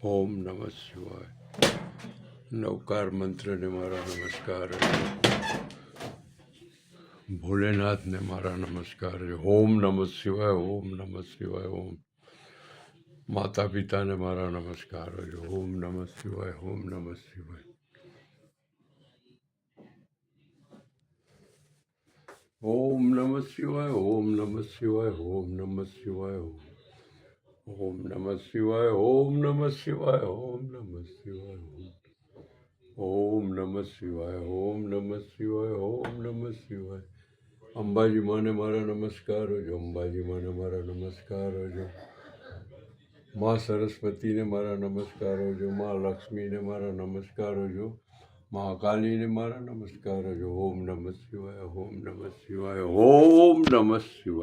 ઓમ નમઃ શિવાય. નવકાર મંત્રને મારા નમસ્કાર. ભોલેનાથને મારા નમસ્કાર. ઓમ નમઃ શિવાય. ઓમ નમઃ શિવાય. ઓમ માતા પિતાને મારા નમસ્કાર. ઓમ નમઃ શિવાય. ઓમ નમઃ શિવાય. ઓમ નમઃ શિવાય. ઓમ નમઃ શિવાય. ઓમ નમઃ શિવાય. ઓમ નમઃ શિવાય. ઓમ નમઃ શિવાય. ઓમ નમઃ શિવાય. ઓમ નમઃ શિવાય. ઓમ નમઃ શિવાય. ઓમ નમઃ શિવાય. અંબાજી માને મારા નમસ્કાર હોજો. અંબાજી માને મારા નમસ્કાર હોજો. મા સરસ્વતીને મારા નમસ્કાર હોજો. મા લક્ષ્મીને મારા નમસ્કાર હોજો. મા કાલીને મારા નમસ્કાર હોજો. ઓમ નમઃ શિવાય. ઓમ નમઃ શિવાય. ઓમ નમઃ શિવાય.